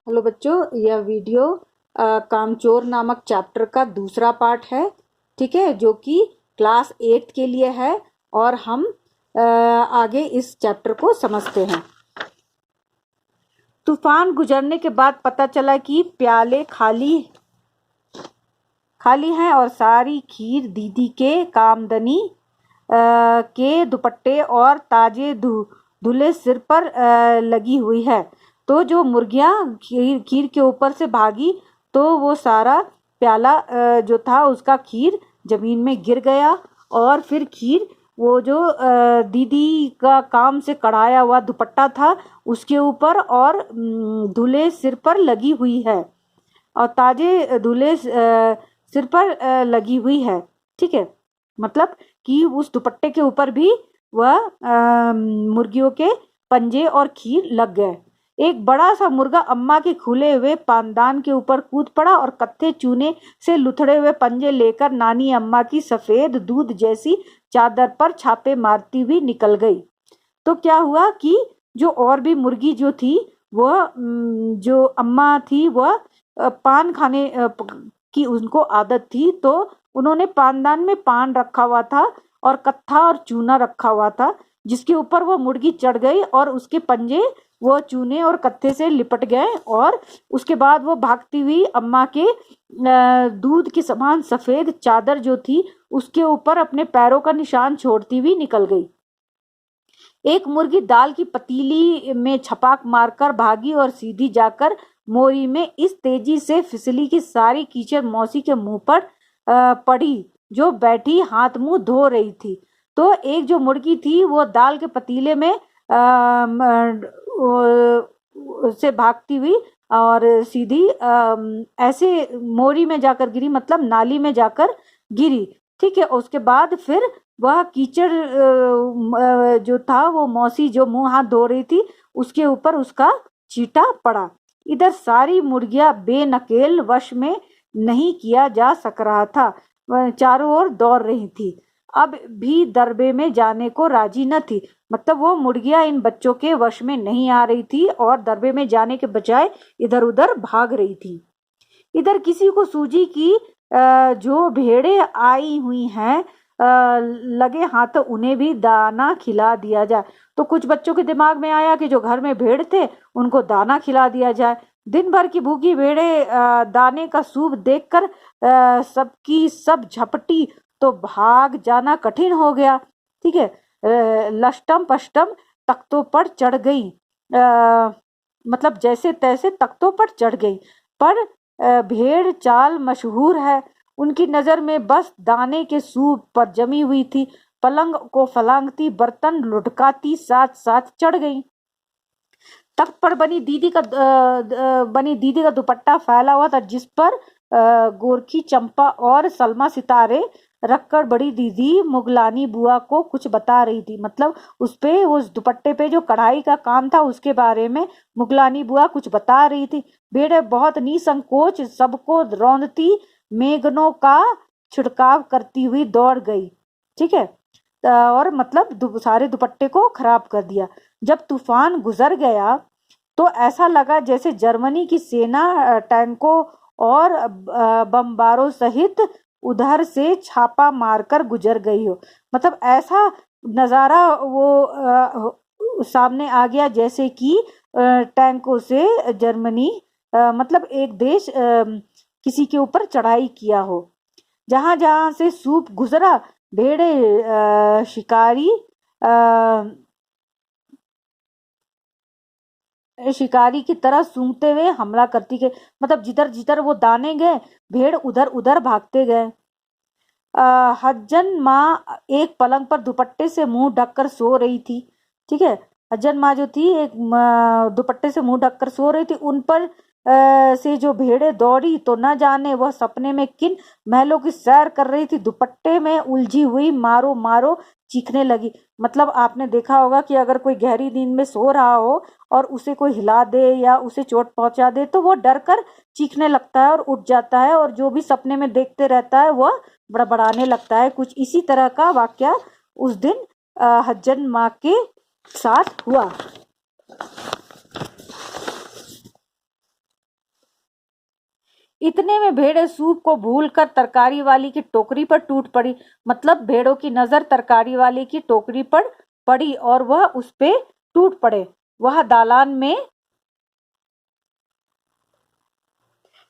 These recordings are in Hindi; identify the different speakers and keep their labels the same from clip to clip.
Speaker 1: हेलो बच्चों, यह वीडियो कामचोर नामक चैप्टर का दूसरा पार्ट है। ठीक है, जो कि क्लास 8 के लिए है और हम आगे इस चैप्टर को समझते हैं। तूफान गुजरने के बाद पता चला कि प्याले खाली हैं और सारी खीर दीदी के कामदनी के दुपट्टे और ताजे धुले सिर पर लगी हुई है। तो जो मुर्गियां खीर के ऊपर से भागी तो वो सारा प्याला जो था उसका खीर जमीन में गिर गया और फिर खीर वो जो दीदी का काम से कढ़ाया हुआ दुपट्टा था उसके ऊपर और धुले सिर पर लगी हुई है और ताजे धुले सिर पर लगी हुई है। ठीक है, मतलब कि उस दुपट्टे के ऊपर भी वह मुर्गियों के पंजे और खीर लग गए। एक बड़ा सा मुर्गा अम्मा के खुले हुए पानदान के ऊपर कूद पड़ा और कत्थे चूने से लुथड़े हुए पंजे लेकर नानी अम्मा की सफेद दूध जैसी चादर पर छापे मारती हुई निकल गई। तो क्या हुआ कि जो और भी मुर्गी जो थी वह जो अम्मा थी वह पान खाने की उनको आदत थी, तो उन्होंने पानदान में पान रखा हुआ था और कत्था और चूना रखा हुआ था जिसके ऊपर वो मुर्गी चढ़ गई और उसके पंजे वो चूने और कत्थे से लिपट गए और उसके बाद वो भागती हुई अम्मा के दूध के समान सफेद चादर जो थी उसके ऊपर अपने पैरों का निशान छोड़ती हुई निकल गई। एक मुर्गी दाल की पतीली में छपाक मारकर भागी और सीधी जाकर मोरी में इस तेजी से फिसली कि सारी कीचड़ मौसी के मुंह पर पड़ी जो बैठी हाथ मुंह धो रही थी। तो एक जो मुर्गी थी वो दाल के पतीले में से भागती हुई और सीधी ऐसे मोरी में जाकर गिरी, मतलब नाली में जाकर गिरी। ठीक है, उसके बाद फिर वह कीचड़ जो था वो मौसी जो मुंह हाथ धो रही थी उसके ऊपर उसका छींटा पड़ा। इधर सारी मुर्गियां बेनकेल वश में नहीं किया जा सक रहा था, चारों ओर दौड़ रही थी। अब भी दरबे में जाने को राजी न थी, मतलब वो मुर्गियां इन बच्चों के वश में नहीं आ रही थी और दरबे में जाने के बजाय इधर उधर भाग रही थी। इधर किसी को सूझी कि जो भेड़े आई हुई हैं लगे हाथ उन्हें भी दाना खिला दिया जाए। तो कुछ बच्चों के दिमाग में आया कि जो घर में भेड़ थे उनको दाना खिला दिया जाए। दिन भर की भूखी भेड़े दाने का सूप देखकर सबकी सब झपटी तो भाग जाना कठिन हो गया। ठीक है, लष्टम पष्टम तख्तों पर चढ़ गई, मतलब जैसे तैसे तख्तों पर चढ़ गई। पर भेड़ चाल मशहूर है, उनकी नजर में बस दाने के सूप पर जमी हुई थी। पलंग को फलांगती बर्तन लुढ़काती साथ साथ चढ़ गई। तख्त पर बनी दीदी का दुपट्टा फैला हुआ था जिस पर गोरखी चंपा और सलमा सितारे रखकर बड़ी दीदी मुगलानी बुआ को कुछ बता रही थी। मतलब उस दुपट्टे पे जो कढ़ाई का काम था उसके बारे में मुगलानी बुआ कुछ बता रही थी। भेड़ बहुत निसंकोच सबको रौंदती मेघनों का छिड़काव करती हुई दौड़ गई। ठीक है, और मतलब सारे दुपट्टे को खराब कर दिया। जब तूफान गुजर गया तो ऐसा लगा जैसे जर्मनी की सेना टैंकों और बमबारों सहित उधर से छापा मारकर गुजर गई हो। मतलब ऐसा नजारा वो सामने आ गया जैसे कि टैंकों से जर्मनी मतलब एक देश किसी के ऊपर चढ़ाई किया हो। जहां जहां से सूप गुजरा भेड़े शिकारी की तरह सूंघते हुए हमला करती गई। मतलब जिधर जिधर वो दाने गए भेड़ उधर उधर भागते गए। हज्जन माँ एक पलंग पर दुपट्टे से मुंह ढककर सो रही थी। ठीक है, हज्जन माँ जो थी एक दुपट्टे से मुंह ढककर सो रही थी। उन पर से जो भेड़े दौड़ी तो न जाने वह सपने में किन महलों की सैर कर रही थी। दुपट्टे में उलझी हुई मारो मारो चीखने लगी। मतलब आपने देखा होगा कि अगर कोई गहरी नींद में सो रहा हो और उसे कोई हिला दे या उसे चोट पहुंचा दे तो वो डर कर चीखने लगता है और उठ जाता है और जो भी सपने में देखते रहता है वह बड़बड़ाने लगता है। कुछ इसी तरह का वाकया उस दिन हज्जन माँ के साथ हुआ। इतने में भेड़ें सूप को भूलकर तरकारी वाली की टोकरी पर टूट पड़ी। मतलब भेड़ों की नजर तरकारी वाली की टोकरी पर पड़ी और वह उस पे टूट पड़े। वह दालान में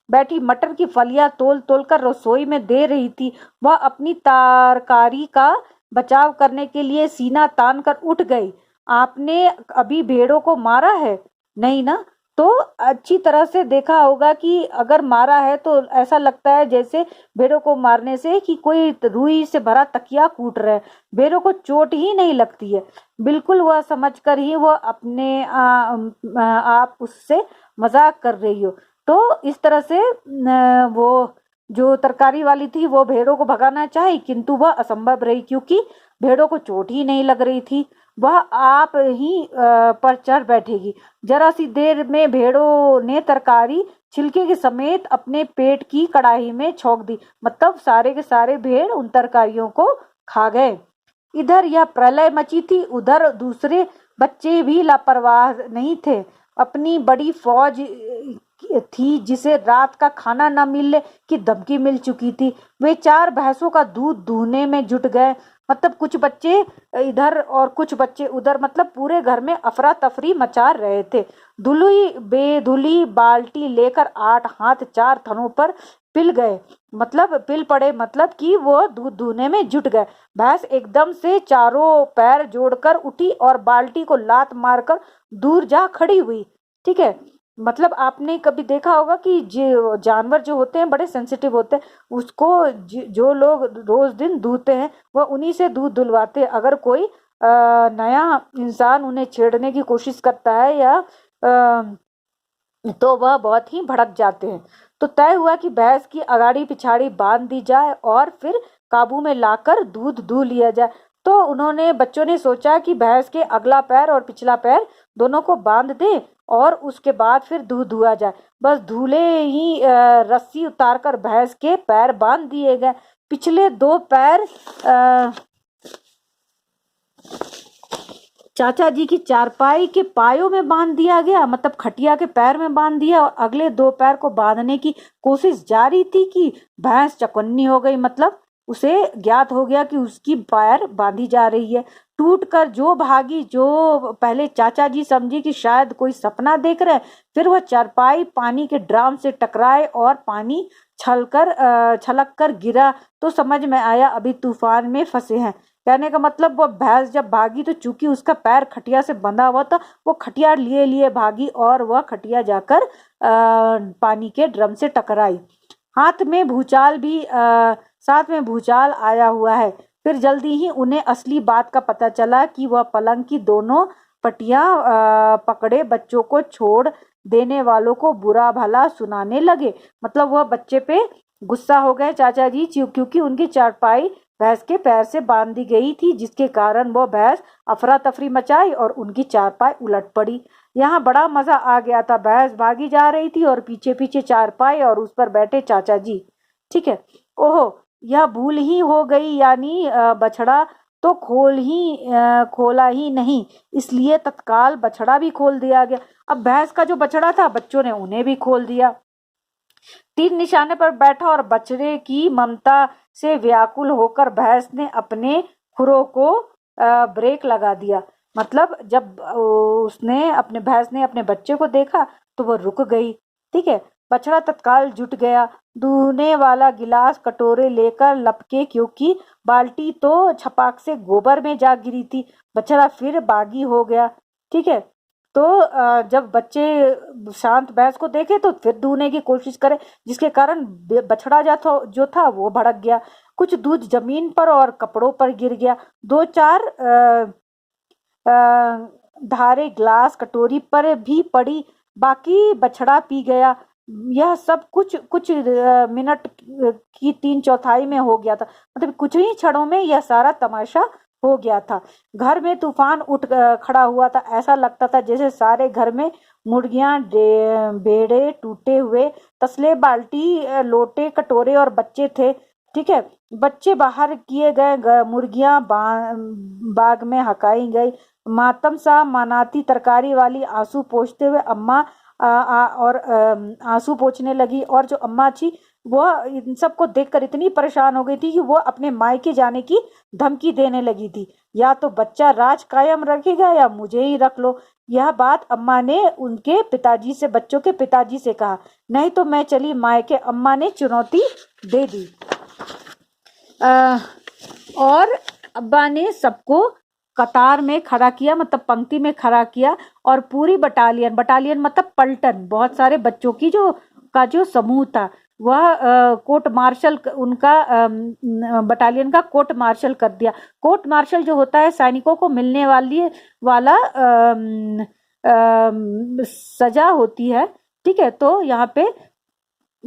Speaker 1: बैठी मटर की फलियां तोल तोल कर रसोई में दे रही थी। वह अपनी तरकारी का बचाव करने के लिए सीना तान कर उठ गई। आपने अभी भेड़ों को मारा है? नहीं ना? तो अच्छी तरह से देखा होगा कि अगर मारा है तो ऐसा लगता है जैसे भेड़ों को मारने से कि कोई रुई से भरा तकिया कूट रहा है। भेड़ों को चोट ही नहीं लगती है। बिल्कुल वह समझकर ही वह अपने आप उससे मजाक कर रही हो। तो इस तरह से वो जो तरकारी वाली थी वो भेड़ों को भगाना चाही, किंतु वह असंभव रही क्योंकि भेड़ों को चोट ही नहीं लग रही थी। वह आप ही पर चढ़ बैठेगी। जरा सी देर में भेड़ों ने तरकारी छिलके के समेत अपने पेट की कड़ाही में छोंक दी। मतलब सारे के सारे भेड़ उन तरकारियों को खा गए। इधर यह प्रलय मची थी, उधर दूसरे बच्चे भी लापरवाह नहीं थे। अपनी बड़ी फौज थी जिसे रात का खाना न मिलने की धमकी मिल चुकी थी। वे 4 भैंसों का दूध दूहने में जुट गए। मतलब कुछ बच्चे इधर और कुछ बच्चे उधर, मतलब पूरे घर में अफरा तफरी मचा रहे थे। धुली बेधुली बाल्टी लेकर 8 हाथ 4 थनों पर पिल गए। मतलब पिल पड़े, मतलब कि वो दूध दूहने में जुट गए। भैंस एकदम से चारों पैर जोड़कर उठी और बाल्टी को लात मारकर दूर जा खड़ी हुई। ठीक है, मतलब आपने कभी देखा होगा कि जो जानवर जो होते हैं बड़े सेंसिटिव होते हैं, उसको जो लोग रोज दिन दूहते हैं वह उन्हीं से दूध धुलवाते हैं। अगर कोई नया इंसान उन्हें छेड़ने की कोशिश करता है या तो वह बहुत ही भड़क जाते हैं। तो तय हुआ कि भैंस की अगाड़ी पिछाड़ी बांध दी जाए और फिर काबू में लाकर दूध दूह लिया जाए। तो उन्होंने बच्चों ने सोचा कि भैंस के अगला पैर और पिछला पैर दोनों को बांध दे और उसके बाद फिर दूध दुआ जाए। बस धूले ही रस्सी उतारकर भैंस के पैर बांध दिए गए। पिछले 2 पैर चाचा जी की चारपाई के पायों में बांध दिया गया, मतलब खटिया के पैर में बांध दिया, और अगले 2 पैर को बांधने की कोशिश जारी थी कि भैंस चौकन्नी हो गई। मतलब उसे ज्ञात हो गया कि उसकी पैर बांधी जा रही है। टूटकर जो भागी, जो पहले चाचा जी समझी कि शायद कोई सपना देख रहे, फिर वह चारपाई पानी के ड्राम से टकराए और पानी छलक कर गिरा। तो समझ में आया अभी तूफान में फंसे हैं। कहने का मतलब वह भैंस जब भागी तो चूंकि उसका पैर खटिया से बंधा हुआ था, वो खटिया लिए लिए भागी और वह खटिया जाकर पानी के ड्रम से टकराई। हाथ में भूचाल भी साथ में भूचाल आया हुआ है। फिर जल्दी ही उन्हें असली बात का पता चला कि वह पलंग की दोनों पटियां पकड़े बच्चों को छोड़ देने वालों को बुरा भला सुनाने लगे। मतलब वह बच्चे पे गुस्सा हो गए चाचा जी, क्योंकि उनकी चारपाई भैंस के पैर से बांध दी गई थी, जिसके कारण वो भैंस अफरा तफरी मचाई और उनकी चारपाई उलट पड़ी। यहाँ बड़ा मजा आ गया था। भैंस भागी जा रही थी और पीछे पीछे चारपाई और उस पर बैठे चाचा जी। ठीक है। ओहो, यह भूल ही हो गई, यानी बछड़ा तो खोला ही नहीं, इसलिए तत्काल बछड़ा भी खोल दिया गया। अब भैंस का जो बछड़ा था बच्चों ने उन्हें भी खोल दिया। तीर निशाने पर बैठा और बछड़े की ममता से व्याकुल होकर भैंस ने अपने खुरों को ब्रेक लगा दिया। मतलब जब भैंस ने अपने बच्चे को देखा तो वह रुक गई। ठीक है। बछड़ा तत्काल जुट गया। दूहने वाला गिलास कटोरे लेकर लपके, क्योंकि बाल्टी तो छपाक से गोबर में जा गिरी थी। बछड़ा फिर बागी हो गया। ठीक है। तो जब बच्चे शांत भैंस को देखे तो फिर दूहने की कोशिश करे, जिसके कारण बछड़ा जो था वो भड़क गया। कुछ दूध जमीन पर और कपड़ों पर गिर गया। 2-4 धारे ग्लास कटोरी पर भी पड़ी। बाकी बछड़ा पी गया। यह सब कुछ मिनट की 3/4 में हो गया था। मतलब कुछ ही क्षणों में यह सारा तमाशा हो गया था। घर में तूफान उठ खड़ा हुआ था। ऐसा लगता था जैसे सारे घर में मुर्गियां, बेड़े, टूटे हुए तसले, बाल्टी, लोटे, कटोरे और बच्चे थे। ठीक है। बच्चे बाहर किए गए, मुर्गियां बाग में हकाई गई। मातम सा मनाती तरकारी वाली आंसू पोंछते हुए अम्मा और आंसू पोंछने लगी। और जो अम्मा थी वह इन सबको देखकर इतनी परेशान हो गई थी कि वो अपने मायके जाने की धमकी देने लगी थी, या तो बच्चा राज कायम रखेगा या मुझे ही रख लो। यह बात अम्मा ने उनके पिताजी से, बच्चों के पिताजी से कहा, नहीं तो मैं चली मायके। अम्मा ने चुनौती दे दी। और अब्बा ने सबको कतार में खड़ा किया, मतलब पंक्ति में खड़ा किया, और पूरी बटालियन, बटालियन मतलब पलटन, बहुत सारे बच्चों की जो समूह था, वह कोर्ट मार्शल, उनका बटालियन का कोर्ट मार्शल कर दिया। कोर्ट मार्शल जो होता है सैनिकों को मिलने वाला सजा होती है, ठीक है। तो यहाँ पे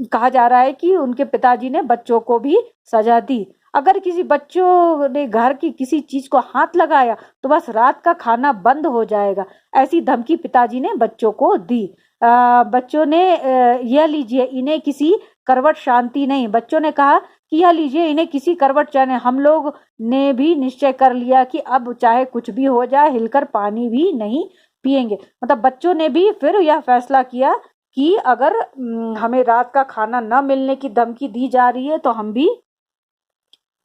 Speaker 1: कहा जा रहा है कि उनके पिताजी ने बच्चों को भी सजा दी। अगर किसी बच्चों ने घर की किसी चीज को हाथ लगाया तो बस रात का खाना बंद हो जाएगा, ऐसी धमकी पिताजी ने बच्चों को दी। बच्चों ने यह लीजिए, इन्हें किसी करवट शांति नहीं। बच्चों ने कहा कि यह लीजिए, इन्हें किसी करवट चाहे। हम लोग ने भी निश्चय कर लिया कि अब चाहे कुछ भी हो जाए, हिलकर पानी भी नहीं पिएंगे। मतलब बच्चों ने भी फिर यह फैसला किया कि अगर हमें रात का खाना न मिलने की धमकी दी जा रही है तो हम भी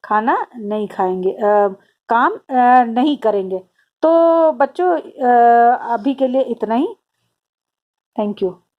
Speaker 1: खाना नहीं खाएंगे, काम नहीं करेंगे। तो बच्चों अभी के लिए इतना ही। Thank you.